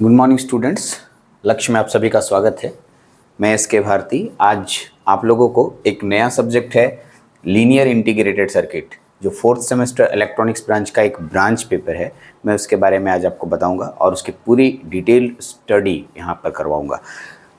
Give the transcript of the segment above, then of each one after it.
Good morning students. लक्ष्य में आप सभी का स्वागत है। मैं एस.के. भारती। आज आप लोगों को एक नया सब्जेक्ट है लीनियर इंटीग्रेटेड सर्किट, जो फोर्थ सेमेस्टर इलेक्ट्रॉनिक्स ब्रांच का एक ब्रांच पेपर है। मैं उसके बारे में आज आपको बताऊंगा और उसकी पूरी डिटेल स्टडी यहाँ पर करवाऊंगा।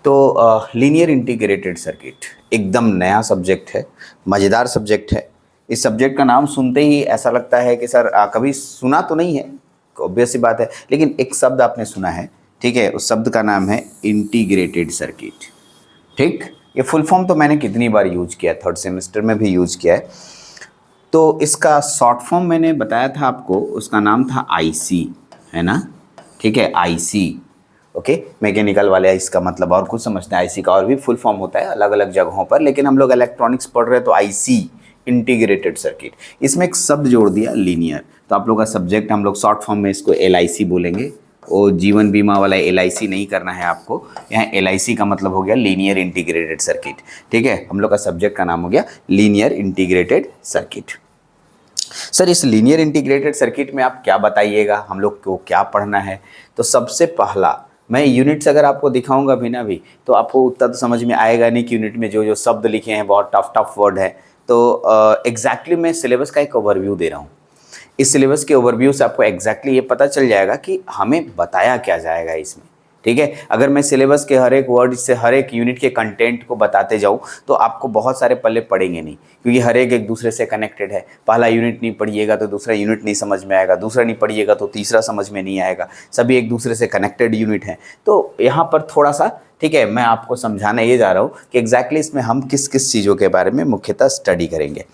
तो लीनियर इंटीग्रेटेड सर्किट एकदम नया सब्जेक्ट है, मज़ेदार सब्जेक्ट है। इस सब्जेक्ट का नाम सुनते ही ऐसा लगता है कि सर कभी सुना तो नहीं है, ऑब्वियस सी बात है, लेकिन एक शब्द आपने सुना है, ठीक है। उस शब्द का नाम है इंटीग्रेटेड सर्किट। ठीक, ये फुल फॉर्म तो मैंने कितनी बार यूज किया, थर्ड सेमेस्टर में भी यूज किया है। तो इसका शॉर्ट फॉर्म मैंने बताया था आपको, उसका नाम था आईसी, है ना। ठीक है, आईसी। ओके, मैकेनिकल वाले इसका मतलब और कुछ समझते हैं। आईसी का और भी फुल फॉर्म होता है अलग अलग जगहों पर, लेकिन हम लोग इलेक्ट्रॉनिक्स पढ़ रहे हैं तो आईसी इंटीग्रेटेड सर्किट। इसमें एक शब्द जोड़ दिया लीनियर, तो आप लोग का सब्जेक्ट हम लोग शॉर्ट फॉर्म में इसको एलआईसी बोलेंगे। वो जीवन बीमा वाला एलआईसी नहीं करना है आपको, यहाँ एलआईसी का मतलब हो गया लीनियर इंटीग्रेटेड सर्किट। ठीक है, हम लोग का सब्जेक्ट का नाम हो गया लीनियर इंटीग्रेटेड सर्किट। सर, इस लीनियर इंटीग्रेटेड सर्किट में आप क्या बताइएगा, हम लोग को क्या पढ़ना है? तो सबसे पहला मैं यूनिट्स अगर आपको दिखाऊंगा भी ना भी, तो आपको उतना तो समझ में आएगा नहीं कि यूनिट में जो जो शब्द लिखे हैं बहुत टफ टफ वर्ड है। तो एग्जैक्टली मैं सिलेबस का एक ओवरव्यू दे रहा हूँ। इस सिलेबस के ओवरव्यू से आपको एग्जैक्टली ये पता चल जाएगा कि हमें बताया क्या जाएगा इसमें। ठीक है, अगर मैं सिलेबस के हर एक वर्ड से हर एक यूनिट के कंटेंट को बताते जाऊँ तो आपको बहुत सारे पल्ले पड़ेंगे नहीं, क्योंकि हर एक दूसरे से कनेक्टेड है। पहला यूनिट नहीं पढ़िएगा तो दूसरा यूनिट नहीं समझ में आएगा, दूसरा नहीं पढ़िएगा तो तीसरा समझ में नहीं आएगा। सभी एक दूसरे से कनेक्टेड यूनिट हैं। तो यहाँ पर थोड़ा सा, ठीक है, मैं आपको समझाने ये जा रहा हूँ कि एग्जैक्टली इसमें हम किस किस चीज़ों के बारे में मुख्यतः स्टडी करेंगे।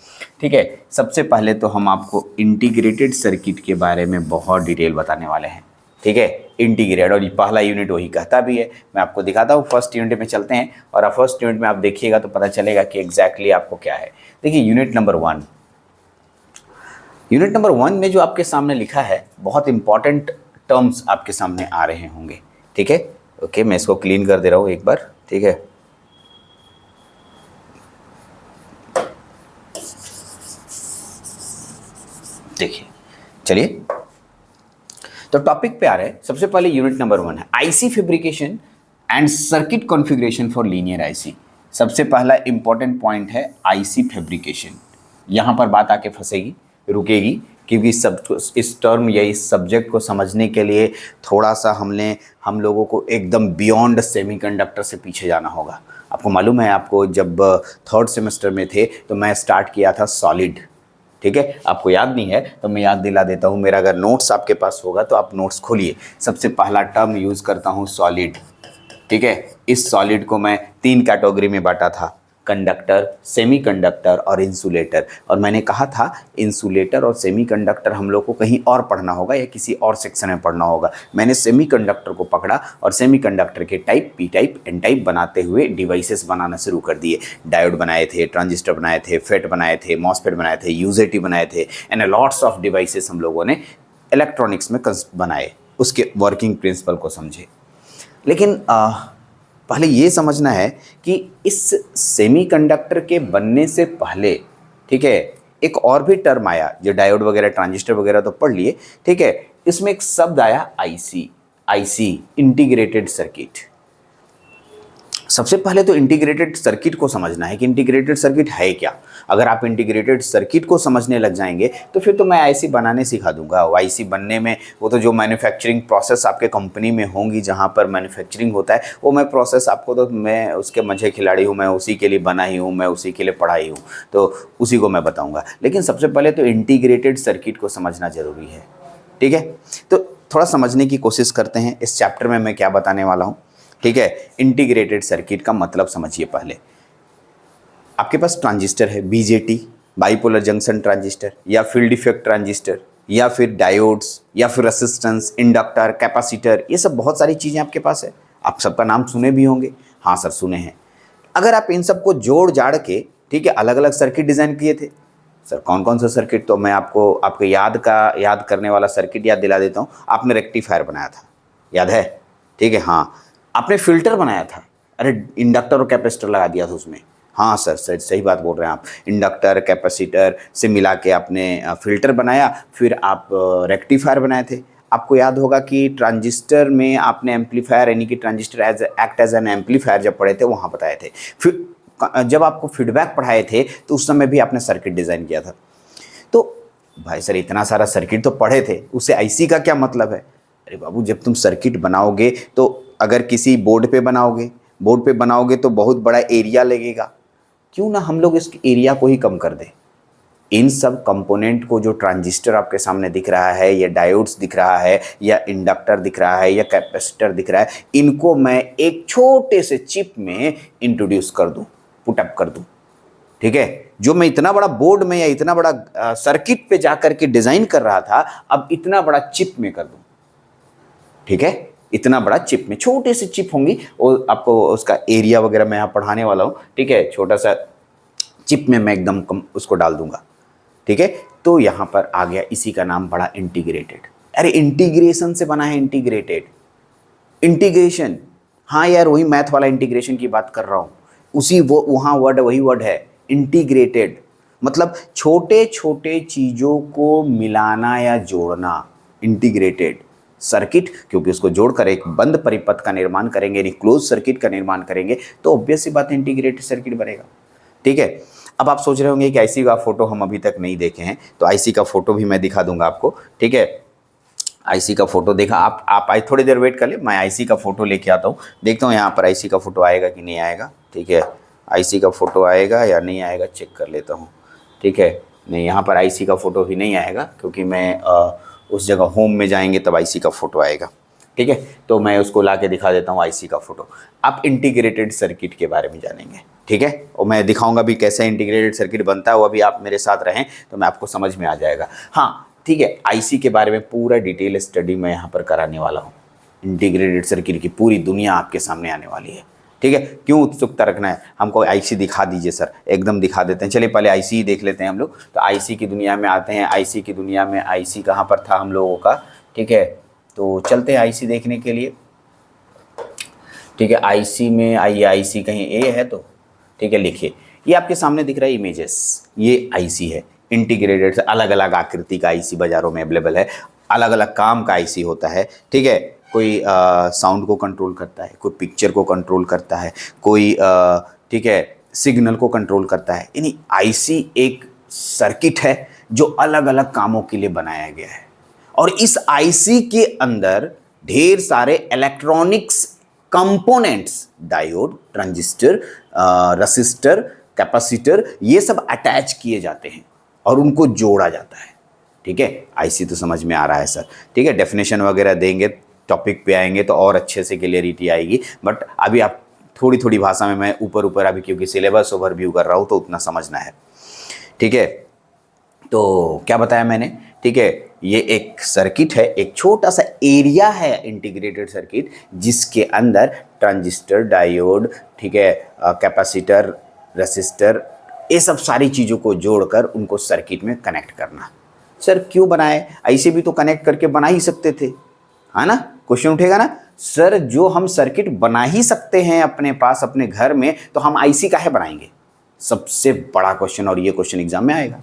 ठीक है, सबसे पहले तो हम आपको इंटीग्रेटेड सर्किट के बारे में बहुत डिटेल बताने वाले हैं। ठीक है, इंटीग्रेट, और ये पहला यूनिट वही कहता भी है। मैं आपको दिखाता हूँ, फर्स्ट यूनिट में चलते हैं और फर्स्ट यूनिट में आप देखिएगा तो पता चलेगा कि एग्जैक्टली आपको क्या है। देखिए, यूनिट नंबर 1 में जो आपके सामने लिखा है, बहुत इंपॉर्टेंट टर्म्स आपके सामने आ रहे होंगे। ठीक है, ओके, मैं इसको क्लीन कर दे रहा हूँ एक बार। ठीक है, देखिए, चलिए तो टॉपिक पे आ रहे हैं। सबसे पहले यूनिट नंबर 1 है IC fabrication and circuit configuration for linear IC. सबसे पहला इंपॉर्टेंट पॉइंट है आईसी फैब्रिकेशन। यहाँ पर बात आके फंसेगी, रुकेगी, क्योंकि इस टर्म या इस सब्जेक्ट को समझने के लिए थोड़ा सा हम लोगों को एकदम बियॉन्ड सेमीकंडक्टर से पीछे जाना होगा। आपको मालूम है, आपको जब थर्ड सेमेस्टर में थे तो मैं स्टार्ट किया था सॉलिड। ठीक है, आपको याद नहीं है तो मैं याद दिला देता हूँ। मेरा अगर नोट्स आपके पास होगा तो आप नोट्स खोलिए। सबसे पहला टर्म यूज़ करता हूँ सॉलिड। ठीक है, इस सॉलिड को मैं 3 कैटेगरी में बांटा था, कंडक्टर, सेमीकंडक्टर और इंसुलेटर। और मैंने कहा था इंसुलेटर और सेमीकंडक्टर हम लोग को कहीं और पढ़ना होगा या किसी और सेक्शन में पढ़ना होगा। मैंने सेमीकंडक्टर को पकड़ा और सेमीकंडक्टर के type, P type, N type बनाते हुए डिवाइसेस बनाना शुरू कर दिए। डायोड बनाए थे, ट्रांजिस्टर बनाए थे, फेट बनाए थे, मॉसफेट बनाए थे, यूजेटी बनाए थे, एंड लॉट्स ऑफ डिवाइसेस हम लोगों ने इलेक्ट्रॉनिक्स में बनाए। उसके वर्किंग प्रिंसिपल को समझे। लेकिन पहले ये समझना है कि इस सेमीकंडक्टर के बनने से पहले, ठीक है, एक और भी टर्म आया, जो डायोड वगैरह, ट्रांजिस्टर वगैरह तो पढ़ लिए। ठीक है, इसमें एक शब्द आया आईसी, आईसी इंटीग्रेटेड सर्किट। सबसे पहले तो इंटीग्रेटेड सर्किट को समझना है कि इंटीग्रेटेड सर्किट है क्या। अगर आप इंटीग्रेटेड सर्किट को समझने लग जाएंगे तो फिर तो मैं आईसी बनाने सिखा दूंगा। आईसी बनने में वो तो जो मैन्युफैक्चरिंग प्रोसेस आपके कंपनी में होंगी, जहाँ पर मैन्युफैक्चरिंग होता है, वो मैं प्रोसेस आपको, तो मैं उसके मझे खिलाड़ी हूँ, मैं उसी के लिए बना ही हूँ, मैं उसी के लिए पढ़ाई हूँ, तो उसी को मैं बताऊँगा। लेकिन सबसे पहले तो इंटीग्रेटेड सर्किट को समझना ज़रूरी है। ठीक है, तो थोड़ा समझने की कोशिश करते हैं इस चैप्टर में मैं क्या बताने वाला हूँ। ठीक है, इंटीग्रेटेड सर्किट का मतलब समझिए। पहले आपके पास ट्रांजिस्टर है, बीजेटी, बाइपोलर जंक्शन ट्रांजिस्टर, या फील्ड इफेक्ट ट्रांजिस्टर, या फिर डायोड्स, या फिर रेसिस्टेंस, इंडक्टर, कैपेसिटर, ये सब बहुत सारी चीज़ें आपके पास है। आप सबका नाम सुने भी होंगे। हाँ सर, सुने हैं। अगर आप इन सबको जोड़ जाड़ के, ठीक है, अलग अलग सर्किट डिज़ाइन किए थे। सर कौन कौन सा सर्किट? तो मैं आपको याद करने वाला सर्किट याद दिला देता हूँ। आपने रेक्टिफायर बनाया था, याद है? ठीक है, हाँ। आपने फिल्टर बनाया था, अरे इंडक्टर और कैपेसिटर लगा दिया था उसमें। हाँ सर, सही बात बोल रहे हैं आप। इंडक्टर कैपेसिटर से मिला के आपने फिल्टर बनाया, फिर आप रेक्टिफायर बनाए थे। आपको याद होगा कि ट्रांजिस्टर में आपने एम्पलीफायर यानी कि transistor act as an amplifier जब पढ़े थे वहाँ बताए थे। फिर जब आपको फीडबैक पढ़ाए थे तो उस समय भी आपने सर्किट डिज़ाइन किया था। तो भाई सर इतना सारा सर्किट तो पढ़े थे, उससे आईसी का क्या मतलब है? अरे बाबू, जब तुम सर्किट बनाओगे तो अगर किसी बोर्ड पे बनाओगे तो बहुत बड़ा एरिया लगेगा, क्यों ना हम लोग इस एरिया को ही कम कर दें। इन सब कंपोनेंट को, जो ट्रांजिस्टर आपके सामने दिख रहा है, या डायोड्स दिख रहा है, या इंडक्टर दिख रहा है, या कैपेसिटर दिख रहा है, इनको मैं एक छोटे से चिप में इंट्रोड्यूस कर दूं, पुटअप कर दूं। ठीक है, जो मैं इतना बड़ा बोर्ड में या इतना बड़ा सर्किट पे जाकर के डिजाइन कर रहा था, अब इतना बड़ा चिप में कर दूं। ठीक है, इतना बड़ा चिप में, छोटे से चिप होंगी, और आपको उसका एरिया वगैरह मैं यहाँ पढ़ाने वाला हूँ। ठीक है, छोटा सा चिप में मैं एकदम कम उसको डाल दूंगा। ठीक है, तो यहाँ पर आ गया, इसी का नाम पड़ा इंटीग्रेटेड। अरे इंटीग्रेशन से बना है इंटीग्रेटेड, इंटीग्रेशन, हाँ यार वही मैथ वाला इंटीग्रेशन की बात कर रहा हूँ, उसी वो वहाँ वर्ड वही वर्ड है इंटीग्रेटेड, मतलब छोटे छोटे चीज़ों को मिलाना या जोड़ना, इंटीग्रेटेड सर्किट। क्योंकि उसको जोड़कर एक बंद परिपथ का निर्माण करेंगे, यानी क्लोज सर्किट का निर्माण करेंगे, तो ऑब्वियस सी बात है इंटीग्रेटेड सर्किट बनेगा। ठीक है, अब आप सोच रहे होंगे कि आईसी का फोटो हम अभी तक नहीं देखे हैं, तो आईसी का फोटो भी मैं दिखा दूंगा आपको। ठीक है, आईसी का फोटो देखा आप आई थोड़ी देर वेट कर ले, मैं आईसी का फोटो लेके आता हूँ, देखता हूँ यहाँ पर आईसी का फोटो आएगा कि नहीं आएगा। ठीक है, आईसी का फोटो आएगा या नहीं आएगा चेक कर लेता हूँ। ठीक है, नहीं यहाँ पर आईसी का फोटो भी नहीं आएगा, क्योंकि मैं उस जगह होम में जाएंगे तब आईसी का फोटो आएगा। ठीक है, तो मैं उसको ला के दिखा देता हूँ आईसी का फोटो। आप इंटीग्रेटेड सर्किट के बारे में जानेंगे। ठीक है, और मैं दिखाऊंगा भी कैसे इंटीग्रेटेड सर्किट बनता है, वो अभी आप मेरे साथ रहें तो मैं आपको समझ में आ जाएगा। हाँ ठीक है, आईसी के बारे में पूरा डिटेल स्टडी मैं यहाँ पर कराने वाला हूँ। इंटीग्रेटेड सर्किट की पूरी दुनिया आपके सामने आने वाली है। ठीक है, क्यों उत्सुकता रखना है, हमको आईसी दिखा दीजिए सर, एकदम दिखा देते हैं। चलिए पहले आईसी ही देख लेते हैं हम लोग। तो आईसी की दुनिया में आते हैं। आईसी की दुनिया में आईसी कहाँ पर था हम लोगों का? ठीक है, तो चलते हैं आईसी देखने के लिए। ठीक है, आईसी में आइए, आईसी कहीं ए है तो ठीक है, लिखिए, ये आपके सामने दिख रहा है इमेजेस, ये आईसी है। इंटीग्रेटेड, अलग अलग आकृति का आईसी बाजारों में अवेलेबल है, अलग अलग काम का आईसी होता है। ठीक है, कोई साउंड को कंट्रोल करता है, कोई पिक्चर को कंट्रोल करता है, कोई ठीक है सिग्नल को कंट्रोल करता है। यानी आईसी एक सर्किट है जो अलग अलग कामों के लिए बनाया गया है, और इस आईसी के अंदर ढेर सारे electronics components, diode, transistor, resistor, capacitor, ये सब अटैच किए जाते हैं और उनको जोड़ा जाता है। ठीक है, आईसी तो समझ में आ रहा है सर। ठीक है, डेफिनेशन वगैरह देंगे, टॉपिक पे आएंगे तो और अच्छे से क्लियरिटी आएगी, बट अभी आप थोड़ी थोड़ी भाषा में मैं ऊपर ऊपर अभी क्योंकि सिलेबस ओवरव्यू कर रहा हूँ तो उतना समझना है। ठीक है, तो क्या बताया मैंने? ठीक है, ये एक सर्किट है, एक छोटा सा एरिया है इंटीग्रेटेड सर्किट, जिसके अंदर ट्रांजिस्टर, डायोड, ठीक है, कैपेसिटर, रेसिस्टर, ये सब सारी चीज़ों को जोड़कर उनको सर्किट में कनेक्ट करना। सर क्यों बनाए? ऐसे भी तो कनेक्ट करके बना ही सकते थे, है ना? क्वेश्चन उठेगा ना सर, जो हम सर्किट बना ही सकते हैं अपने पास अपने घर में, तो हम आईसी काहे बनाएंगे? सबसे बड़ा क्वेश्चन, और ये क्वेश्चन एग्जाम में आएगा।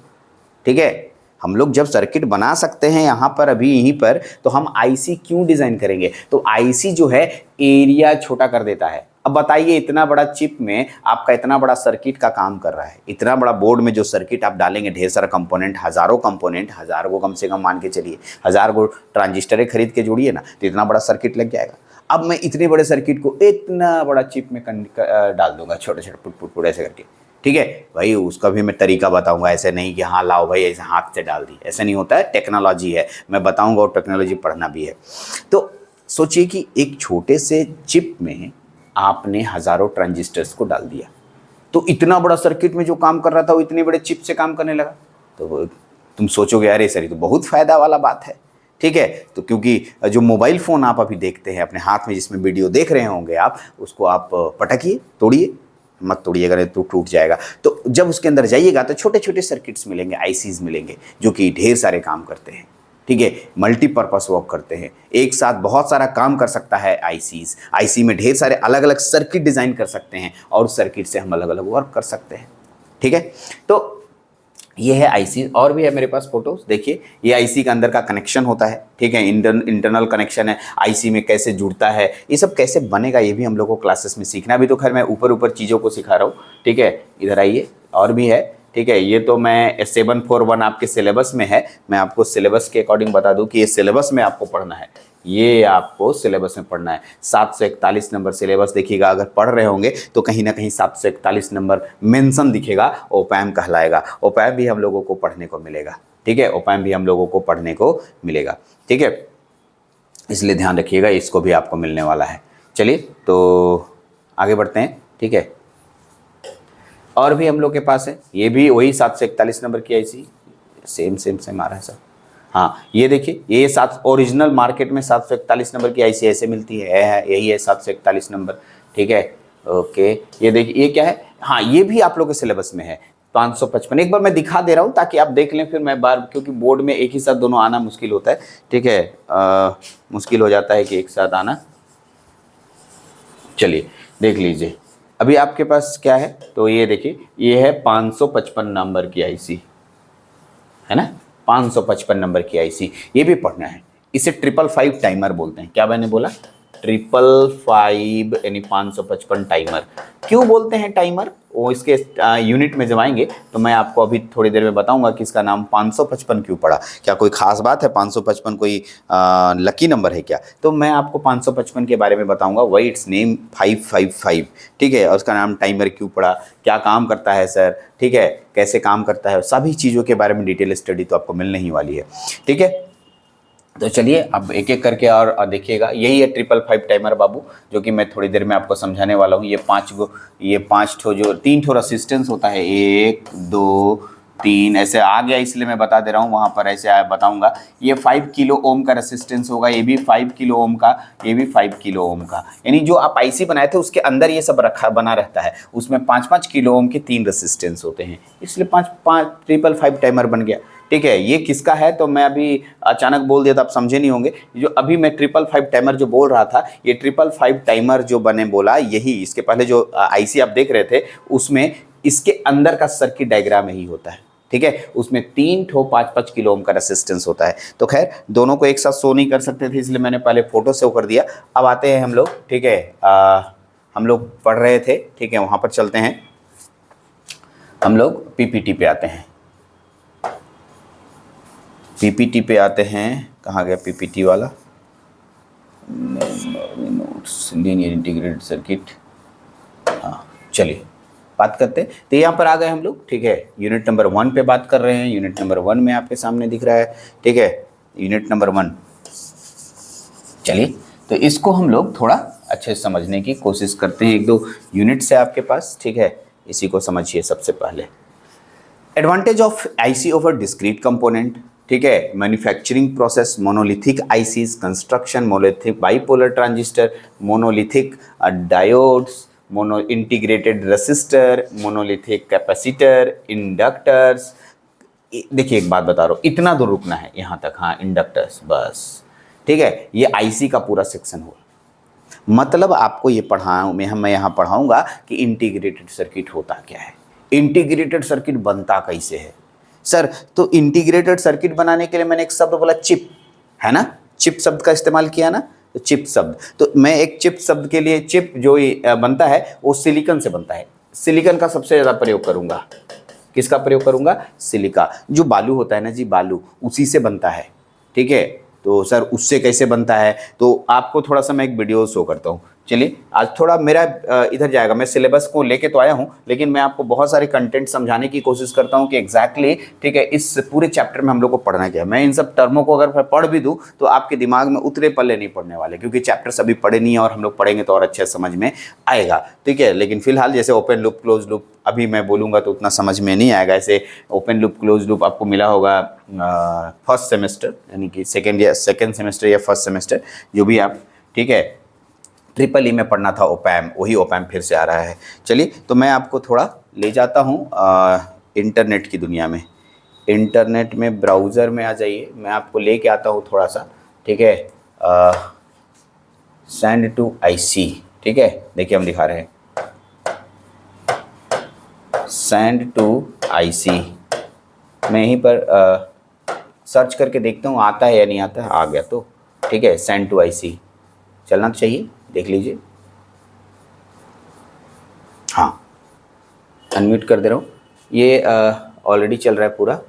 ठीक है, हम लोग जब सर्किट बना सकते हैं यहाँ पर अभी यहीं पर, तो हम आईसी क्यों डिज़ाइन करेंगे? तो आईसी जो है एरिया छोटा कर देता है। अब बताइए, इतना बड़ा चिप में आपका इतना बड़ा सर्किट का काम कर रहा है, इतना बड़ा बोर्ड में जो सर्किट आप डालेंगे, ढेर सारा कंपोनेंट, हज़ारों कंपोनेंट, हज़ार को कम से कम मान के चलिए, 1000 को ट्रांजिस्टरें खरीद के जोड़िए ना, तो इतना बड़ा सर्किट लग जाएगा। अब मैं इतने बड़े सर्किट को इतना बड़ा चिप में डाल दूंगा, छोटे छोटे पुट पुट ऐसे करके। ठीक है भाई, उसका भी मैं तरीका बताऊंगा, ऐसे नहीं कि हाँ लाओ भाई ऐसे हाथ से डाल दी, ऐसा नहीं होता है, टेक्नोलॉजी है, मैं बताऊंगा, और टेक्नोलॉजी पढ़ना भी है। तो सोचिए कि एक छोटे से चिप में आपने हज़ारों ट्रांजिस्टर्स को डाल दिया, तो इतना बड़ा सर्किट में जो काम कर रहा था वो इतने बड़े चिप से काम करने लगा। तो तुम सोचोगे अरे सर ये तो बहुत फ़ायदा वाला बात है। ठीक है, तो क्योंकि जो मोबाइल फ़ोन आप अभी देखते हैं अपने हाथ में, जिसमें वीडियो देख रहे होंगे आप, उसको आप पटकिए, तोड़िए, मत तोड़िएगा तो टूट जाएगा। तो जब उसके अंदर जाइएगा तो छोटे छोटे सर्किट्स मिलेंगे, आईसीज मिलेंगे, जो कि ढेर सारे काम करते हैं। ठीक है, मल्टीपर्पस वर्क करते हैं, एक साथ बहुत सारा काम कर सकता है आईसीज। आईसी में ढेर सारे अलग अलग सर्किट डिज़ाइन कर सकते हैं और उस सर्किट से हम अलग अलग वर्क कर सकते हैं। ठीक है, तो ये है आईसी, और भी है मेरे पास फोटोज, देखिए ये आईसी का अंदर का कनेक्शन होता है, ठीक है, इंटरनल कनेक्शन है, आईसी में कैसे जुड़ता है, ये सब कैसे बनेगा, ये भी हम लोग को क्लासेस में सीखना। भी तो खैर मैं ऊपर ऊपर चीज़ों को सिखा रहा हूँ, ठीक है, इधर आइए, और भी है, ठीक है। ये तो मैं 741 आपके सिलेबस में है, मैं आपको सिलेबस के अकॉर्डिंग बता दूं कि ये सिलेबस में आपको पढ़ना है, ये आपको सिलेबस में पढ़ना है। 741 नंबर सिलेबस देखिएगा, अगर पढ़ रहे होंगे तो कहीं ना कहीं 741 नंबर मेंशन दिखेगा, ओपैम कहलाएगा, ओपैम भी हम लोगों को पढ़ने को मिलेगा, ठीक है, ओपैम भी हम लोगों को पढ़ने को मिलेगा, ठीक है, इसलिए ध्यान रखिएगा, इसको भी आपको मिलने वाला है। चलिए तो आगे बढ़ते हैं, ठीक है। और भी हम लोग के पास है, ये भी वही 741 नंबर की आईसी, सेम आ रहा है सब। हाँ ये देखिए, ये 7 ओरिजिनल मार्केट में 741 नंबर की आईसी ऐसे मिलती है, यही है 741 नंबर, ठीक है, ओके। ये देखिए ये क्या है, हाँ ये भी आप लोग के सिलेबस में है 555। एक बार मैं दिखा दे रहा हूँ ताकि आप देख लें, फिर मैं बार, क्योंकि बोर्ड में एक ही साथ दोनों आना मुश्किल होता है, ठीक है, मुश्किल हो जाता है कि एक साथ आना। चलिए देख लीजिए, अभी आपके पास क्या है, तो ये देखिए ये है 555 नंबर की आईसी, है ना, 555 नंबर की आईसी, ये भी पढ़ना है। इसे 555 टाइमर बोलते हैं, क्या मैंने बोला, 555 यानी 555 टाइमर। क्यों बोलते हैं टाइमर, वो इसके यूनिट में जब आएंगे तो मैं आपको अभी थोड़ी देर में बताऊंगा कि इसका नाम 555 क्यों पड़ा, क्या कोई खास बात है, 555 कोई लकी नंबर है क्या, तो मैं आपको 555 के बारे में बताऊंगा, वाई इट्स नेम 555, ठीक है, और उसका नाम टाइमर क्यों पड़ा, क्या काम करता है सर, ठीक है, कैसे काम करता है, सभी चीज़ों के बारे में डिटेल स्टडी तो आपको मिलने ही वाली है, ठीक है। तो चलिए अब एक एक करके और देखिएगा, यही है 555 टाइमर बाबू, जो कि मैं थोड़ी देर में आपको समझाने वाला हूँ। ये पाँच ठो जो 3 ठो रेसिस्टेंस होता है, 1 2 3 ऐसे आ गया, इसलिए मैं बता दे रहा हूँ, वहाँ पर ऐसे आया बताऊँगा। ये 5 किलो ओम का रेसिस्टेंस होगा, ये भी 5 किलो ओम का, ये भी 5 किलो ओम का, यानी जो आप आईसी बनाए थे उसके अंदर ये सब रखा बना रहता है, उसमें 5-5 किलो ओम के 3 रेसिस्टेंस होते हैं, इसलिए 555 टाइमर बन गया, ठीक है। ये किसका है, तो मैं अभी अचानक बोल दिया तो आप समझे नहीं होंगे, जो अभी मैं 555 टाइमर जो बोल रहा था, ये 555 टाइमर जो बने बोला, यही इसके पहले जो आईसी आप देख रहे थे उसमें इसके अंदर का सर्किट डायग्राम यही होता है, ठीक है, उसमें 3 ठो 5-5 किलो ओम का रेसिस्टेंस होता है। तो खैर दोनों को एक साथ शो नहीं कर सकते थे, इसलिए मैंने पहले फोटो शो कर दिया। अब आते हैं हम लोग, ठीक है, हम लोग पढ़ रहे थे, ठीक है, वहाँ पर चलते हैं, हम लोग पीपीटी पे आते हैं, पीपीटी पे आते हैं, कहाँ गया पीपीटी वाला, नोट्स लीनियर इंटीग्रेटेड सर्किट, हाँ चलिए बात करते हैं। तो यहाँ पर आ गए हम लोग, ठीक है, यूनिट नंबर 1 पे बात कर रहे हैं, यूनिट नंबर 1 में आपके सामने दिख रहा है, ठीक है, यूनिट नंबर 1। चलिए तो इसको हम लोग थोड़ा अच्छे से समझने की कोशिश करते हैं, 1-2 यूनिट से आपके पास, ठीक है, इसी को समझिए सबसे पहले। Advantage of IC over discrete component, ठीक है, manufacturing process, monolithic ICs, construction, monolithic bipolar transistor, monolithic diodes, mono integrated resistor, monolithic capacitor, inductors. देखिए एक बात बता रहा हूँ, इतना दूर रुकना है यहाँ तक, हाँ इंडक्टर्स बस, ठीक है, ये आईसी का पूरा सेक्शन हुआ। मतलब आपको ये मैं यहाँ पढ़ाऊँगा कि इंटीग्रेटेड सर्किट होता क्या है, इंटीग्रेटेड सर्किट बनता कैसे है सर। तो इंटीग्रेटेड सर्किट बनाने के लिए मैंने एक शब्द बोला चिप, है ना, चिप शब्द का इस्तेमाल किया ना, तो चिप शब्द, तो मैं एक चिप शब्द के लिए, चिप जो बनता है वो सिलिकॉन से बनता है, सिलिकॉन का सबसे ज़्यादा प्रयोग करूँगा, किसका प्रयोग करूँगा, सिलिका, जो बालू होता है ना जी, बालू उसी से बनता है, ठीक है। तो सर उससे कैसे बनता है, तो आपको थोड़ा सा मैं एक वीडियो शो करता हूँ। चलिए आज थोड़ा मेरा इधर जाएगा, मैं सिलेबस को लेके तो आया हूँ, लेकिन मैं आपको बहुत सारे कंटेंट समझाने की कोशिश करता हूँ कि एग्जैक्टली, ठीक है, इस पूरे चैप्टर में हम लोग को पढ़ना क्या है। मैं इन सब टर्मों को अगर पढ़ भी दूँ तो आपके दिमाग में उतरे पल्ले नहीं पड़ने वाले, क्योंकि चैप्टर्स अभी पढ़े नहीं है, और हम लोग पढ़ेंगे तो और अच्छे समझ में आएगा, ठीक है। लेकिन फिलहाल जैसे ओपन लूप, क्लोज लूप अभी मैं बोलूँगा तो उतना समझ में नहीं आएगा। ऐसे ओपन लूप, क्लोज लूप आपको मिला होगा फर्स्ट सेमेस्टर, यानी कि सेकेंड सेमेस्टर या फर्स्ट सेमेस्टर, जो भी आप, ठीक है, ट्रिपल ई में पढ़ना था ओपैम, वही ओपैम फिर से आ रहा है। चलिए तो मैं आपको थोड़ा ले जाता हूँ इंटरनेट की दुनिया में, इंटरनेट में ब्राउज़र में आ जाइए, मैं आपको लेके आता हूँ थोड़ा सा, ठीक है, सेंड टू आईसी, ठीक है, देखिए हम दिखा रहे हैं सेंड टू आईसी, मैं यहीं पर सर्च करके देखता हूँ आता है या नहीं आता है। आ गया तो ठीक है, सेंड टू आईसी चलना तो चाहिए, देख लीजिए। हाँ, अनम्यूट कर दे रहा हूँ। ये ऑलरेडी चल रहा है पूरा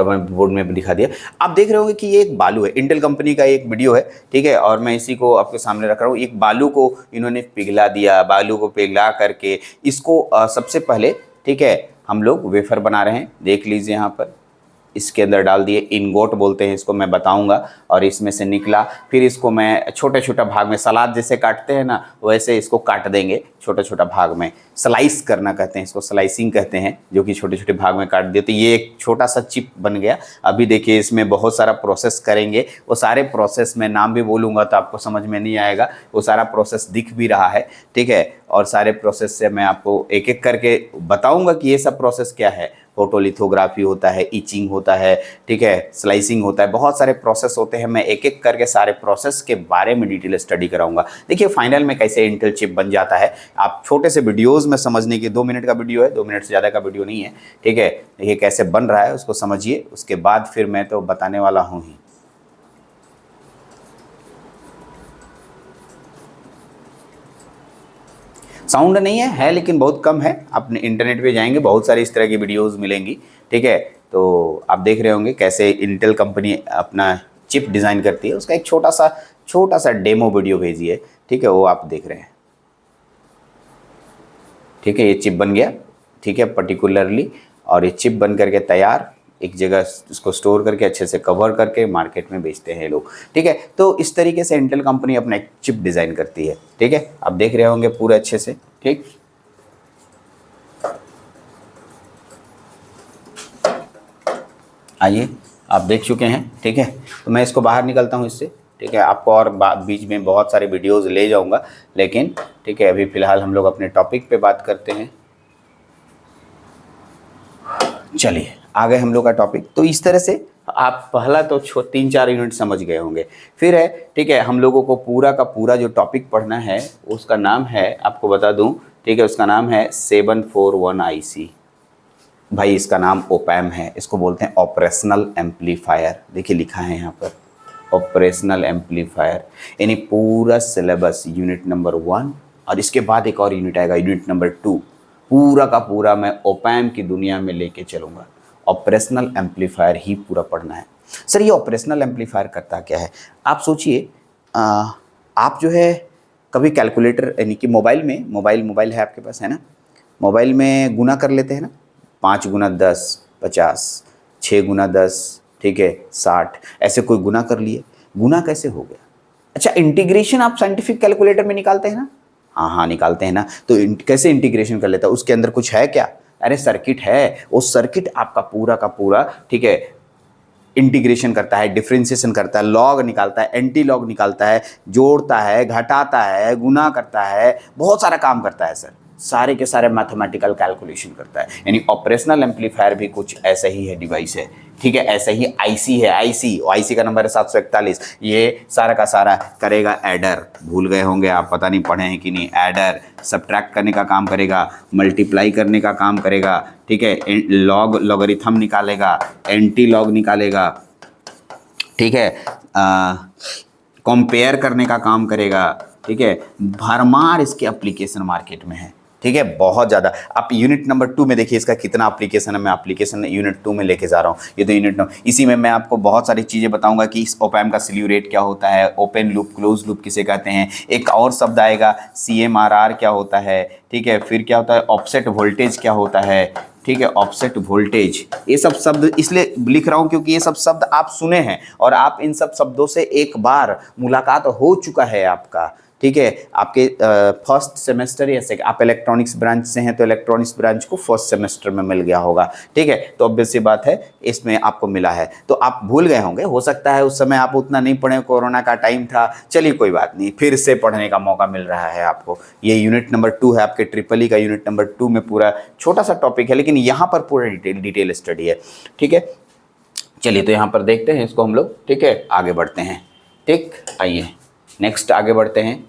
मैं बोर्ड में दिखा दिया। आप देख रहे होंगे कि ये एक बालू है, इंटेल कंपनी का एक वीडियो है, ठीक है, और मैं इसी को आपके सामने रख रहा हूँ। एक बालू को इन्होंने पिघला दिया, बालू को पिघला करके इसको सबसे पहले, ठीक है, हम लोग वेफर बना रहे हैं, देख लीजिए यहाँ पर। इसके अंदर डाल दिए, इनगोट बोलते हैं इसको, मैं बताऊंगा। और इसमें से निकला, फिर इसको मैं छोटे छोटा भाग में, सलाद जैसे काटते हैं ना वैसे इसको काट देंगे छोटा छोटा भाग में। स्लाइस करना कहते हैं इसको, स्लाइसिंग कहते हैं, जो कि छोटे छोटे भाग में काट दिए तो ये एक छोटा सा चिप बन गया। अभी देखिए इसमें बहुत सारा प्रोसेस करेंगे, वो सारे प्रोसेस में नाम भी बोलूँगा तो आपको समझ में नहीं आएगा, वो सारा प्रोसेस दिख भी रहा है, ठीक है। और सारे प्रोसेस से मैं आपको एक एक करके बताऊँगा कि ये सब प्रोसेस क्या है। फोटोलिथोग्राफी होता है, इचिंग होता है, ठीक है, स्लाइसिंग होता है, बहुत सारे प्रोसेस होते हैं। मैं एक एक करके सारे प्रोसेस के बारे में डिटेल स्टडी कराऊंगा। देखिए फाइनल में कैसे इंटेल चिप बन जाता है, आप छोटे से वीडियोज़ में समझने की, 2 मिनट का वीडियो है, 2 मिनट से ज़्यादा का वीडियो नहीं है, ठीक है। देखिए कैसे बन रहा है उसको समझिए, उसके बाद फिर मैं तो बताने वाला हूँ ही। साउंड नहीं है लेकिन बहुत कम है। आप इंटरनेट पे जाएंगे बहुत सारी इस तरह की वीडियोस मिलेंगी, ठीक है। तो आप देख रहे होंगे कैसे इंटेल कंपनी अपना चिप डिज़ाइन करती है, उसका एक छोटा सा डेमो वीडियो भेजी है, ठीक है, वो आप देख रहे हैं, ठीक है। ये चिप बन गया, ठीक है, पर्टिकुलरली, और ये चिप बन करके तैयार, एक जगह उसको स्टोर करके अच्छे से कवर करके मार्केट में बेचते हैं लोग, ठीक है। तो इस तरीके से इंटेल कंपनी अपना एक चिप डिज़ाइन करती है, ठीक है। आप देख रहे होंगे पूरे अच्छे से, ठीक। आइए, आप देख चुके हैं, ठीक है। तो मैं इसको बाहर निकलता हूँ इससे, ठीक है। आपको और बीच में बहुत सारे वीडियोस ले जाऊँगा, लेकिन ठीक है अभी फ़िलहाल हम लोग अपने टॉपिक पे बात करते हैं। चलिए आ गए हम लोग का टॉपिक। तो इस तरह से आप पहला तो 3-4 यूनिट समझ गए होंगे। फिर है, ठीक है, हम लोगों को पूरा का पूरा जो टॉपिक पढ़ना है उसका नाम है, आपको बता दूं, ठीक है, उसका नाम है 741 आईसी। भाई इसका नाम ओपैम है, इसको बोलते हैं ऑपरेशनल एम्पलीफायर। देखिए लिखा है यहाँ पर ऑपरेशनल एम्पलीफायर, यानी पूरा सिलेबस यूनिट नंबर 1 और इसके बाद एक और यूनिट आएगा यूनिट नंबर 2, पूरा का पूरा मैं ओपैम की दुनिया में लेके चलूँगा। ऑपरेशनल एम्पलीफायर ही पूरा पढ़ना है। सर ये ऑपरेशनल एम्पलीफायर करता क्या है? आप सोचिए, आप जो है कभी कैलकुलेटर, यानी कि मोबाइल है आपके पास, है ना, मोबाइल में गुना कर लेते हैं ना, 5 गुना 10 50, 6 गुना 10, ठीक है 60, ऐसे कोई गुना कर लिए। गुना कैसे हो गया? अच्छा, इंटीग्रेशन आप साइंटिफिक कैलकुलेटर में निकालते हैं ना? हाँ निकालते हैं ना। तो कैसे इंटीग्रेशन कर लेता है? उसके अंदर कुछ है क्या? अरे सर्किट है, वो सर्किट आपका पूरा का पूरा, ठीक है, इंटीग्रेशन करता है, डिफरेंशिएशन करता है, लॉग निकालता है, एंटी लॉग निकालता है, जोड़ता है, घटाता है, गुना करता है, बहुत सारा काम करता है सर, सारे के सारे मैथमेटिकल कैलकुलेशन करता है। यानी ऑपरेशनल एम्पलीफायर भी कुछ ऐसा ही है, डिवाइस है, ठीक है। ऐसा ही आईसी है, आईसी का नंबर है 741। ये सारा का सारा करेगा एडर, भूल गए होंगे आप, पता नहीं पढ़े हैं कि नहीं। एडर सब्ट्रैक्ट करने का काम करेगा, मल्टीप्लाई करने का काम करेगा, ठीक है, लॉगरिथम निकालेगा, एंटी लॉग निकालेगा, ठीक है, कंपेयर करने का काम करेगा, ठीक है। भरमार इसके एप्लीकेशन मार्केट में है, ठीक है, बहुत ज़्यादा। आप यूनिट नंबर 2 में देखिए इसका कितना एप्लीकेशन है। मैं एप्लीकेशन यूनिट 2 में लेके जा रहा हूँ। ये तो यूनिट नंबर, इसी में मैं आपको बहुत सारी चीज़ें बताऊंगा कि इस ओपैम का स्लीव रेट क्या होता है, ओपन लूप क्लोज लूप किसे कहते हैं, एक और शब्द आएगा CMRR क्या होता है, ठीक है, फिर क्या होता है ऑफसेट वोल्टेज क्या होता है, ठीक है, ऑफसेट वोल्टेज। ये सब शब्द इसलिए लिख रहा हूँ क्योंकि ये सब शब्द आप सुने हैं और आप इन सब शब्दों से एक बार मुलाकात हो चुका है आपका, ठीक है। आपके फर्स्ट सेमेस्टर या आप इलेक्ट्रॉनिक्स ब्रांच से हैं तो इलेक्ट्रॉनिक्स ब्रांच को फर्स्ट सेमेस्टर में मिल गया होगा, ठीक है। तो ऑब्वियस सी बात है इसमें आपको मिला है, तो आप भूल गए होंगे, हो सकता है उस समय आप उतना नहीं पढ़े, कोरोना का टाइम था। चलिए कोई बात नहीं, फिर से पढ़ने का मौका मिल रहा है आपको। ये यूनिट नंबर 2 है आपके ट्रिपल ई का, यूनिट नंबर 2 में पूरा छोटा सा टॉपिक है, लेकिन यहाँ पर पूरा डिटेल स्टडी है, ठीक है। चलिए तो यहाँ पर देखते हैं इसको हम लोग, ठीक है, आगे बढ़ते हैं, ठीक। आइए नेक्स्ट आगे बढ़ते हैं।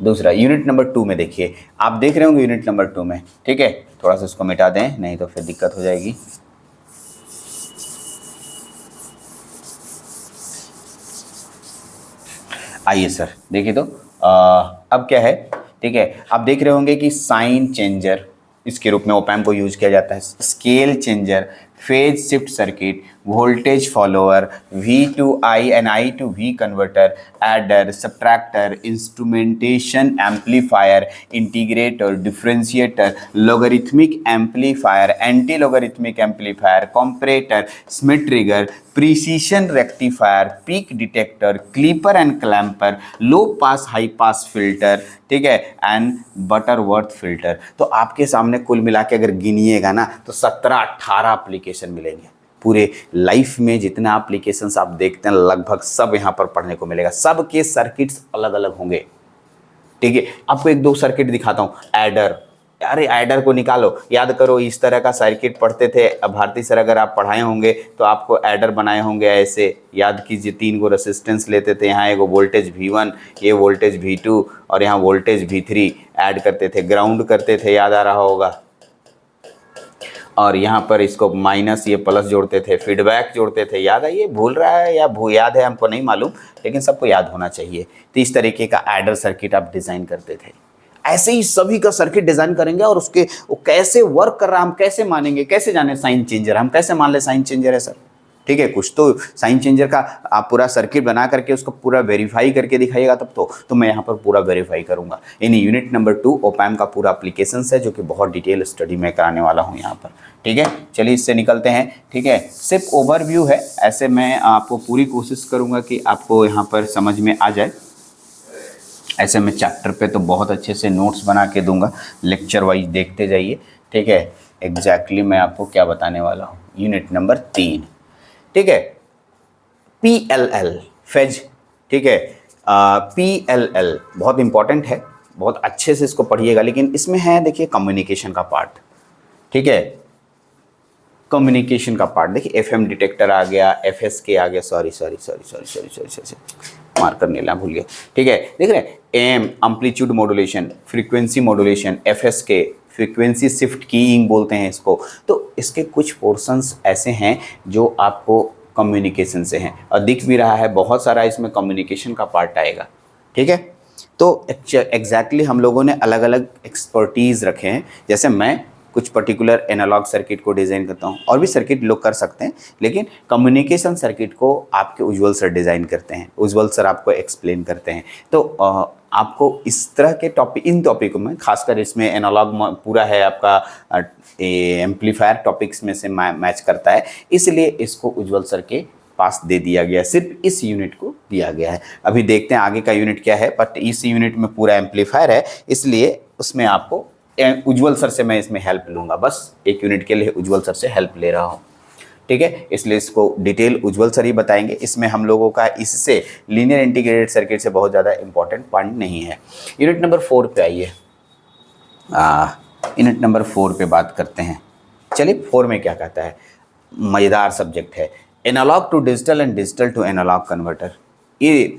दूसरा यूनिट नंबर 2 में देखिए, आप देख रहे होंगे यूनिट नंबर 2 में, ठीक है, थोड़ा सा इसको मिटा दें नहीं तो फिर दिक्कत हो जाएगी। आइए सर देखिए तो अब क्या है, ठीक है, आप देख रहे होंगे कि साइन चेंजर इसके रूप में ओपैम्प को यूज किया जाता है, scale changer, phase shift circuit, voltage follower, V to I and I to V converter, adder, subtractor, instrumentation amplifier, integrator, differentiator, logarithmic amplifier, anti logarithmic amplifier, comparator, Schmitt trigger, precision rectifier, peak detector, clipper and clamper, low pass high pass filter, ठीक है, and Butterworth filter. तो आपके सामने कुल मिला के अगर गिनिएगा ना तो 17-18 एप्लीकेशन मिलेंगे। पूरे लाइफ में जितना एप्लीकेशंस आप देखते हैं लगभग सब यहाँ पर पढ़ने को मिलेगा। सब के सर्किट्स अलग अलग होंगे, ठीक है। आपको एक दो सर्किट दिखाता हूँ। एडर, अरे एडर को निकालो, याद करो इस तरह का सर्किट पढ़ते थे भारती सर, अगर आप पढ़ाए होंगे तो आपको एडर बनाए होंगे ऐसे, याद कीजिए 3 गो रेसिस्टेंस लेते थे, यहाँ एगो वोल्टेज V1, ये वोल्टेज V2 और यहाँ वोल्टेज V3 ऐड करते थे, ग्राउंड करते थे, याद आ रहा होगा, और यहाँ पर इसको माइनस ये प्लस जोड़ते थे, फीडबैक जोड़ते थे, याद है? ये भूल रहा है या याद है हमको नहीं मालूम, लेकिन सबको याद होना चाहिए। तो इस तरीके का एडर सर्किट आप डिज़ाइन करते थे। ऐसे ही सभी का सर्किट डिज़ाइन करेंगे और उसके वो कैसे वर्क कर रहा है हम कैसे मानेंगे, कैसे जाने साइन चेंजर हम कैसे मान ले साइन चेंजर है सर, ठीक है। कुछ तो साइन चेंजर का आप पूरा सर्किट बना करके उसको पूरा वेरीफाई करके दिखाइएगा तब तो मैं यहाँ पर पूरा वेरीफाई करूँगा। यानी यूनिट नंबर 2 ओपैम्प का पूरा एप्लीकेशन है जो कि बहुत डिटेल स्टडी में कराने वाला हूँ यहाँ पर, ठीक है। चलिए इससे निकलते हैं, ठीक है। सिर्फ ओवरव्यू है, ऐसे मैं आपको पूरी कोशिश करूँगा कि आपको यहाँ पर समझ में आ जाए। ऐसे मैं चैप्टर पे तो बहुत अच्छे से नोट्स बना के दूंगा, लेक्चर वाइज देखते जाइए, ठीक है। एग्जैक्टली मैं आपको क्या बताने वाला हूँ, यूनिट नंबर 3, ठीक है। PLL फेज, ठीक है। PLL बहुत इंपॉर्टेंट है, बहुत अच्छे से इसको पढ़िएगा, लेकिन इसमें है देखिए कम्युनिकेशन का पार्ट, ठीक है। कम्युनिकेशन का पार्ट देखिए, FM डिटेक्टर आ गया, FSK आ गया, सॉरी मार्कर नीला भूल गया, ठीक है। देख रहे हैं AM amplitude modulation, frequency modulation, FSK frequency shift keying बोलते हैं इसको। तो इसके कुछ पोर्शंस ऐसे हैं जो आपको कम्युनिकेशन से हैं और दिख भी रहा है बहुत सारा इसमें कम्युनिकेशन का पार्ट आएगा, ठीक है। तो एग्जैक्टली हम लोगों ने अलग अलग एक्सपर्टीज़ रखे हैं। जैसे मैं कुछ पर्टिकुलर एनालॉग सर्किट को डिज़ाइन करता हूँ, और भी सर्किट लोग कर सकते हैं, लेकिन कम्युनिकेशन सर्किट को आपके उज्ज्वल सर डिज़ाइन करते हैं, उज्ज्वल सर आपको एक्सप्लेन करते हैं। तो आपको इस तरह के टॉपिक, इन टॉपिकों में खासकर इसमें एनालॉग पूरा है आपका एम्पलीफायर टॉपिक्स में से मैच करता है, इसलिए इसको उज्ज्वल सर के पास दे दिया गया, सिर्फ इस यूनिट को दिया गया है। अभी देखते हैं आगे का यूनिट क्या है, बट इस यूनिट में पूरा एम्पलीफायर है, इसलिए उसमें आपको उज्ज्वल सर से मैं इसमें हेल्प लूँगा, बस एक यूनिट के लिए उज्ज्वल सर से हेल्प ले रहा हूँ, ठीक है। इसलिए इसको डिटेल उज्ज्वल सर ही बताएंगे। इसमें हम लोगों का इससे लीनियर इंटीग्रेटेड सर्किट से बहुत ज़्यादा इंपॉर्टेंट पॉइंट नहीं है। यूनिट नंबर 4 पे आइए, यूनिट नंबर 4 पे बात करते हैं। चलिए 4 में क्या कहता है, मज़ेदार सब्जेक्ट है, analogue to digital and digital to analogue converter. ये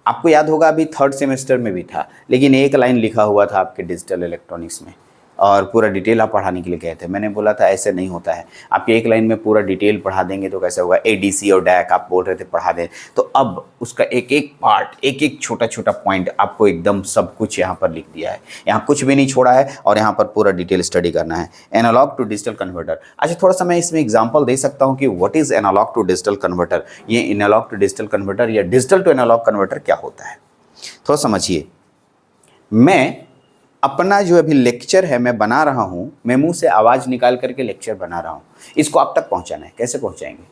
आपको याद होगा अभी 3rd सेमेस्टर में भी था, लेकिन एक लाइन लिखा हुआ था आपके डिजिटल इलेक्ट्रॉनिक्स में और पूरा डिटेल आप पढ़ाने के लिए गए थे। मैंने बोला था ऐसे नहीं होता है, आप एक लाइन में पूरा डिटेल पढ़ा देंगे तो कैसे होगा। ADC और DAC आप बोल रहे थे पढ़ा दें, तो अब उसका एक एक पार्ट, एक एक छोटा छोटा पॉइंट आपको एकदम सब कुछ यहाँ पर लिख दिया है, यहाँ कुछ भी नहीं छोड़ा है और यहाँ पर पूरा डिटेल स्टडी करना है। एनालॉग टू डिजिटल कन्वर्टर, अच्छा थोड़ा सा मैं इसमें एग्जाम्पल दे सकता हूँ कि what is analogue to digital converter. ये एनालॉग टू डिजिटल कन्वर्टर या डिजिटल टू एनालॉग कन्वर्टर क्या होता है, थोड़ा समझिए। मैं अपना जो अभी लेक्चर है मैं बना रहा हूँ, मैं मुंह से आवाज़ निकाल करके लेक्चर बना रहा हूँ, इसको आप तक पहुँचाना है, कैसे पहुँचाएंगे,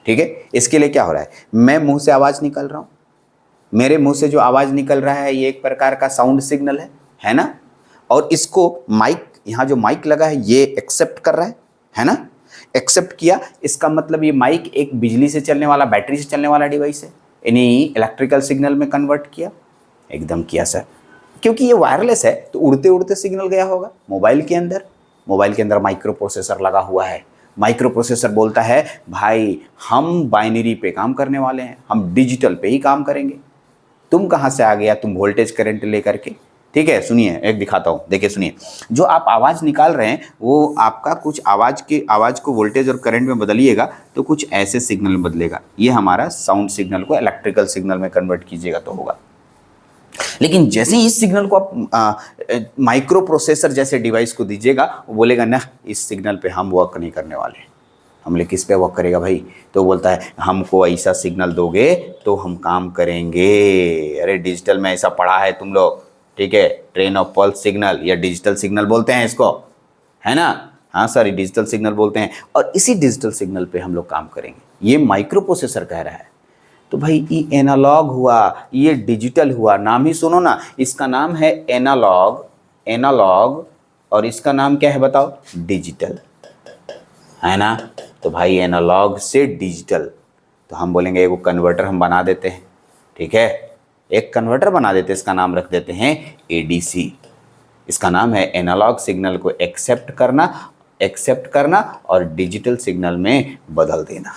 ठीक है। इसके लिए क्या हो रहा है, मैं मुंह से आवाज़ निकाल रहा हूँ, मेरे मुंह से जो आवाज़ निकल रहा है ये एक प्रकार का साउंड सिग्नल है ना, और इसको माइक, यहाँ जो माइक लगा है ये एक्सेप्ट कर रहा है ना, एक्सेप्ट किया, इसका मतलब ये माइक एक बिजली से चलने वाला, बैटरी से चलने वाला डिवाइस है, यानी इलेक्ट्रिकल सिग्नल में कन्वर्ट किया, एकदम किया सर। क्योंकि ये वायरलेस है तो उड़ते उड़ते सिग्नल गया होगा मोबाइल के अंदर माइक्रो प्रोसेसर लगा हुआ है। माइक्रो प्रोसेसर बोलता है भाई हम बाइनरी पे काम करने वाले हैं, हम डिजिटल पे ही काम करेंगे, तुम कहाँ से आ गया, तुम वोल्टेज करंट लेकर के, ठीक है। सुनिए एक दिखाता हूँ, देखिए सुनिए, जो आप आवाज़ निकाल रहे हैं वो आपका कुछ आवाज़ को वोल्टेज और करंट में बदलिएगा तो कुछ ऐसे सिग्नल में बदलेगा। ये हमारा साउंड सिग्नल को इलेक्ट्रिकल सिग्नल में कन्वर्ट कीजिएगा तो होगा। लेकिन जैसे ही इस सिग्नल को आप माइक्रो प्रोसेसर जैसे डिवाइस को दीजिएगा, वो बोलेगा ना इस सिग्नल पे हम वर्क नहीं करने वाले। हम बोले किस पे वर्क करेगा भाई, तो बोलता है हमको ऐसा सिग्नल दोगे तो हम काम करेंगे। अरे डिजिटल में ऐसा पढ़ा है तुम लोग, ठीक है, ट्रेन ऑफ पल्स सिग्नल या डिजिटल सिग्नल बोलते हैं इसको, है ना। हाँ सर, डिजिटल सिग्नल बोलते हैं, और इसी डिजिटल सिग्नल पे हम लोग काम करेंगे। ये माइक्रो प्रोसेसर कह रहा है। तो भाई ये एनालॉग हुआ, ये डिजिटल हुआ, नाम ही सुनो ना, इसका नाम है एनालॉग और इसका नाम क्या है बताओ, डिजिटल, है ना। तो भाई एनालॉग से डिजिटल, तो हम बोलेंगे एक कन्वर्टर हम बना देते हैं, ठीक है, एक कन्वर्टर बना देते हैं, इसका नाम रख देते हैं एडीसी। इसका नाम है एनालॉग सिग्नल को एक्सेप्ट करना और डिजिटल सिग्नल में बदल देना।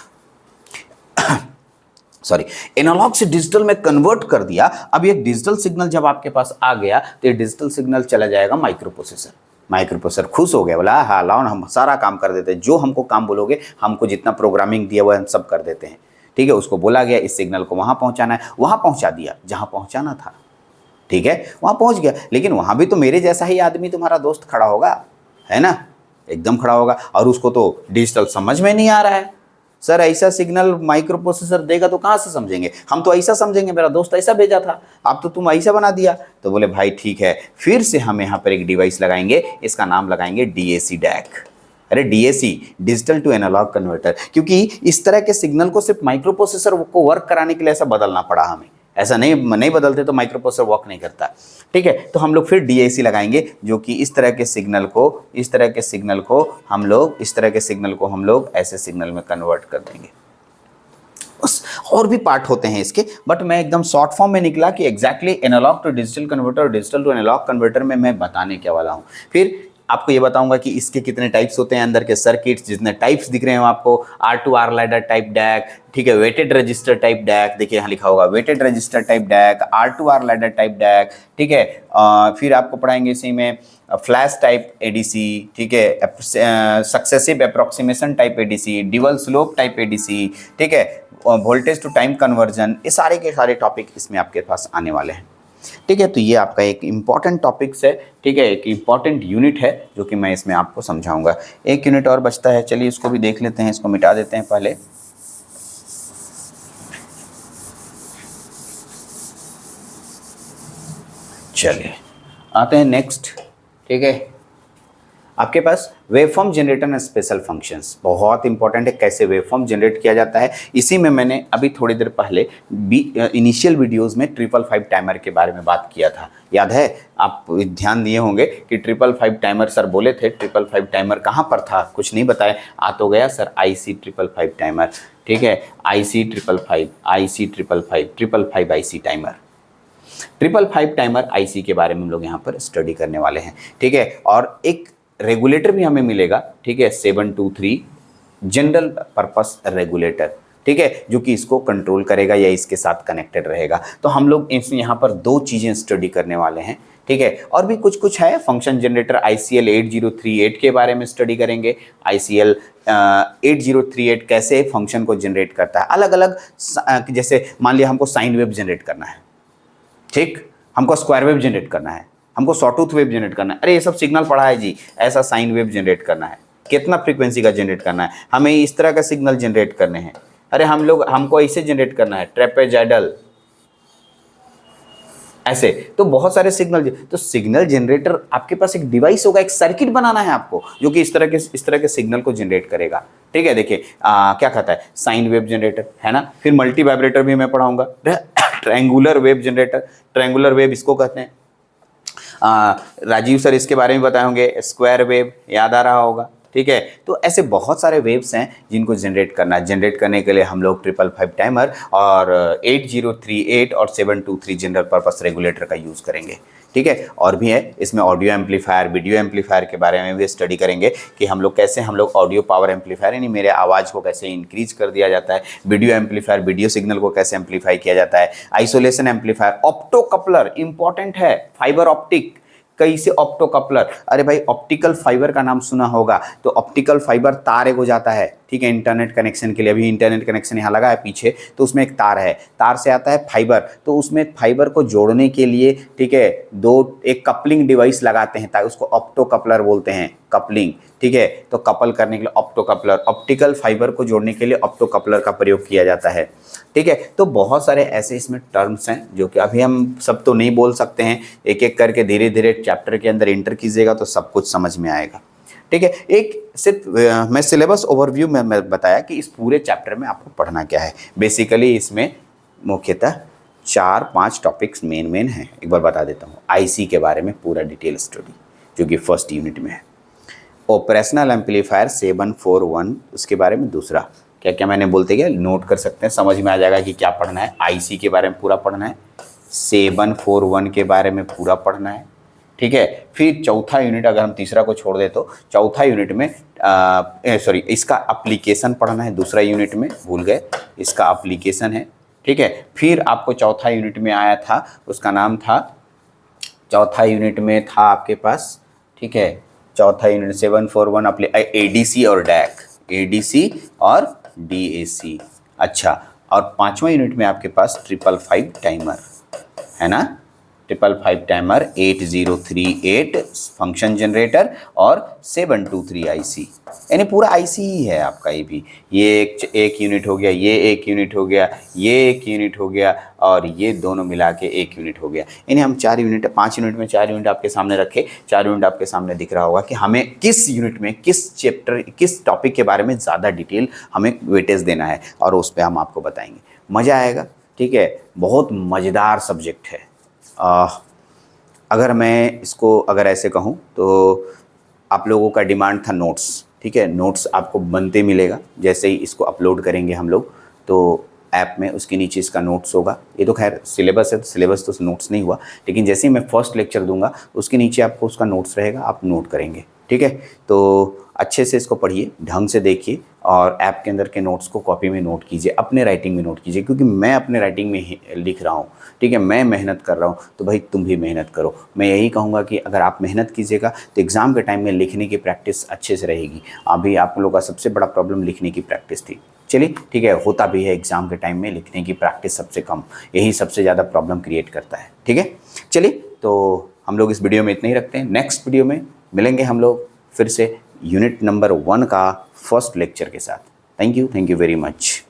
सॉरी, एनालॉग से डिजिटल में कन्वर्ट कर दिया। अब ये डिजिटल सिग्नल जब आपके पास आ गया तो ये डिजिटल सिग्नल चला जाएगा माइक्रो प्रोसेसर खुश हो गया, बोला हाँ लाओ हम सारा काम कर देते हैं, जो हमको काम बोलोगे, हमको जितना प्रोग्रामिंग दिया हुआ है हम सब कर देते हैं, ठीक है। उसको बोला गया इस सिग्नल को वहाँ पहुँचाना है, वहाँ पहुँचा दिया जहाँ पहुँचाना था, ठीक है, वहाँ पहुँच गया। लेकिन वहाँ भी तो मेरे जैसा ही आदमी तुम्हारा दोस्त खड़ा होगा, है ना, एकदम खड़ा होगा, और उसको तो डिजिटल समझ में नहीं आ रहा है। सर ऐसा सिग्नल माइक्रो प्रोसेसर देगा तो कहाँ से समझेंगे, हम तो ऐसा समझेंगे, मेरा दोस्त ऐसा भेजा था, अब तो तुम ऐसा बना दिया। तो बोले भाई ठीक है, फिर से हम यहाँ पर एक डिवाइस लगाएंगे, इसका नाम लगाएंगे डीएसी डैक। अरे DAC, digital to analogue converter, क्योंकि इस तरह के सिग्नल को सिर्फ माइक्रो प्रोसेसर को वर्क कराने के लिए ऐसा बदलना पड़ा हमें, ऐसा नहीं बदलते तो माइक्रो प्रोसेसर वर्क नहीं करता, ठीक है। तो हम लोग फिर डीएसी लगाएंगे, जो कि इस तरह के सिग्नल को हम लोग ऐसे सिग्नल में कन्वर्ट कर देंगे। बस और भी पार्ट होते हैं इसके, बट मैं एकदम शॉर्ट फॉर्म में निकला कि exactly analogue to digital converter और डिजिटल टू एनालॉग कन्वर्टर में मैं बताने क्या वाला हूँ। फिर आपको ये बताऊंगा कि इसके कितने टाइप्स होते हैं, अंदर के सर्किट्स जितने टाइप्स दिख रहे हैं आपको, R2R लैडर टाइप डैक, ठीक है, वेटेड रजिस्टर टाइप डैक, देखिए यहाँ लिखा होगा weighted resistor type DAC, R2R ladder type DAC, ठीक है। फिर आपको पढ़ाएंगे इसी में फ्लैश टाइप एडीसी, ठीक है, successive approximation type ADC, dual slope type ADC, ठीक है, वोल्टेज टू टाइम कन्वर्जन, ये सारे के सारे टॉपिक इसमें आपके पास आने वाले हैं, ठीक है। तो ये आपका एक इम्पॉर्टेंट टॉपिक्स है, ठीक है, एक इम्पॉर्टेंट यूनिट है जो कि मैं इसमें आपको समझाऊंगा। एक यूनिट और बचता है, चलिए इसको भी देख लेते हैं, इसको मिटा देते हैं पहले। चलिए आते हैं नेक्स्ट, ठीक है। आपके पास waveform generator and special functions बहुत इंपॉर्टेंट है, कैसे वेवफॉर्म जनरेट किया जाता है। इसी में मैंने अभी थोड़ी देर पहले इनिशियल वीडियोस में 555 टाइमर के बारे में बात किया था, याद है, आप ध्यान दिए होंगे कि 555 टाइमर सर बोले थे, 555 टाइमर कहाँ पर था, कुछ नहीं बताया, आ तो गया सर IC 555 टाइमर, ठीक है, IC 555 IC timer, 555 timer IC के बारे में हम लोग यहाँ पर स्टडी करने वाले हैं, ठीक है। और एक रेगुलेटर भी हमें मिलेगा, ठीक है, 723 जनरल पर्पस रेगुलेटर, ठीक है, जो कि इसको कंट्रोल करेगा या इसके साथ कनेक्टेड रहेगा। तो हम लोग इसमें यहाँ पर दो चीज़ें स्टडी करने वाले हैं, ठीक है। और भी कुछ है, फंक्शन जनरेटर ICL 8038 के बारे में स्टडी करेंगे। ICL 8038 कैसे फंक्शन को जनरेट करता है, अलग अलग, जैसे मान लिया हमको साइन वेव जनरेट करना है, ठीक, हमको स्क्वायर वेव जनरेट करना है, हमको सॉटूथ वेव जनरेट करना है, अरे ये सब सिग्नल पढ़ा है जी, ऐसा साइन वेव जनरेट करना है, कितना फ्रीक्वेंसी का जनरेट करना है, हमें इस तरह का सिग्नल जनरेट करने हैं, अरे हमको ऐसे जनरेट करना है, ट्रेपेजॉइडल, ऐसे, तो बहुत सारे सिग्नल। तो सिग्नल जनरेटर आपके पास एक डिवाइस होगा, एक सर्किट बनाना है आपको, जो कि इस तरह के सिग्नल को जनरेट करेगा, ठीक है। देखिए क्या कहता है, साइन वेव जनरेटर, है ना, फिर मल्टी वाइब्रेटर भी मैं पढ़ाऊंगा, triangular wave generator, triangular wave इसको कहते हैं। राजीव सर इसके बारे में बताए होंगे, स्क्वायर वेव याद आ रहा होगा, ठीक है। तो ऐसे बहुत सारे वेव्स हैं जिनको जनरेट करना है। जनरेट करने के लिए हम लोग 555 टाइमर और 8038 और 723 जनरल पर्पस रेगुलेटर का यूज़ करेंगे, ठीक है। और भी है इसमें ऑडियो एम्पलीफायर, वीडियो एम्पलीफायर के बारे में भी स्टडी करेंगे कि हम लोग कैसे ऑडियो पावर एम्पलीफायर यानी मेरे आवाज़ को कैसे इंक्रीज कर दिया जाता है, वीडियो एम्पलीफायर वीडियो सिग्नल को कैसे एम्पलीफाई किया जाता है, isolation amplifier, opto coupler important है, फाइबर ऑप्टिक कैसे ऑप्टो कपलर, अरे भाई ऑप्टिकल फाइबर का नाम सुना होगा, तो ऑप्टिकल फाइबर तार एक हो जाता है, ठीक है, इंटरनेट कनेक्शन के लिए। अभी इंटरनेट कनेक्शन यहाँ लगा है पीछे, तो उसमें एक तार है, तार से आता है फाइबर, तो उसमें फाइबर को जोड़ने के लिए, ठीक है, एक कपलिंग डिवाइस लगाते हैं, ताकि उसको ऑप्टो कपलर बोलते हैं, कपलिंग, ठीक है। तो कपल करने के लिए ऑप्टो कपलर, ऑप्टिकल फाइबर को जोड़ने के लिए ऑप्टो कपलर का प्रयोग किया जाता है, ठीक है। तो बहुत सारे ऐसे इसमें टर्म्स हैं जो कि अभी हम सब तो नहीं बोल सकते हैं, एक एक करके धीरे धीरे चैप्टर के अंदर इंटर कीजिएगा तो सब कुछ समझ में आएगा, ठीक है। एक सिर्फ मैं सिलेबस ओवरव्यू में मैं बताया कि इस पूरे चैप्टर में आपको पढ़ना क्या है। बेसिकली इसमें मुख्यतः 4-5 टॉपिक्स मेन हैं। एक बार बता देता हूँ, आईसी के बारे में पूरा डिटेल स्टडी जो कि फर्स्ट यूनिट में है, ऑपरेशनल एम्पलीफायर 741 उसके बारे में दूसरा, क्या क्या मैंने बोलते गया नोट कर सकते हैं, समझ में आ जाएगा कि क्या पढ़ना है। आईसी के बारे में पूरा पढ़ना है, 741 के बारे में पूरा पढ़ना है, ठीक है। फिर चौथा यूनिट, अगर हम तीसरा को छोड़ दे तो चौथा यूनिट में इसका एप्लीकेशन पढ़ना है। दूसरा यूनिट में भूल गए, इसका एप्लीकेशन है, ठीक है। फिर आपको चौथा यूनिट में आया था, उसका नाम था, चौथा यूनिट में था आपके पास, ठीक है, चौथा यूनिट 741 एडीसी और डैक, एडीसी और डीएसी। अच्छा, और पांचवा यूनिट में आपके पास 555 टाइमर है ना, 555 टाइमर, 8038 फंक्शन जनरेटर और 723 आईसी, यानी पूरा आईसी ही है आपका। ये भी ये एक यूनिट हो गया, ये एक यूनिट हो गया, ये एक यूनिट हो गया, और ये दोनों मिला के एक यूनिट हो गया। यानी हम 4 यूनिट, 5 यूनिट में 4 यूनिट आपके सामने रखे, 4 यूनिट आपके सामने दिख रहा होगा कि हमें किस यूनिट में किस चैप्टर किस टॉपिक के बारे में ज़्यादा डिटेल हमें वेटेज देना है, और उस पर हम आपको बताएंगे। मज़ा आएगा, ठीक है। बहुत मज़ेदार सब्जेक्ट है। अगर मैं इसको अगर ऐसे कहूँ तो आप लोगों का डिमांड था नोट्स, ठीक है, नोट्स आपको बनते मिलेगा। जैसे ही इसको अपलोड करेंगे हम लोग तो ऐप में, उसके नीचे इसका नोट्स होगा। ये तो खैर सिलेबस है, तो सिलेबस तो नोट्स नहीं हुआ, लेकिन जैसे ही मैं फर्स्ट लेक्चर दूंगा उसके नीचे आपको उसका नोट्स रहेगा, आप नोट करेंगे, ठीक है। तो अच्छे से इसको पढ़िए, ढंग से देखिए, और ऐप के अंदर के नोट्स को कॉपी में नोट कीजिए, अपने राइटिंग में नोट कीजिए, क्योंकि मैं अपने राइटिंग में ही लिख रहा हूँ, ठीक है, मैं मेहनत कर रहा हूँ, तो भाई तुम भी मेहनत करो। मैं यही कहूँगा कि अगर आप मेहनत कीजिएगा तो एग्ज़ाम के टाइम में लिखने की प्रैक्टिस अच्छे से रहेगी। अभी आप लोगों का सबसे बड़ा प्रॉब्लम लिखने की प्रैक्टिस थी, चलिए ठीक है, होता भी है एग्ज़ाम के टाइम में लिखने की प्रैक्टिस सबसे कम, यही सबसे ज़्यादा प्रॉब्लम क्रिएट करता है, ठीक है। चलिए, तो हम लोग इस वीडियो में इतना ही रखते हैं। नेक्स्ट वीडियो में मिलेंगे हम लोग फिर से यूनिट नंबर 1 का फर्स्ट लेक्चर के साथ। Thank you very much.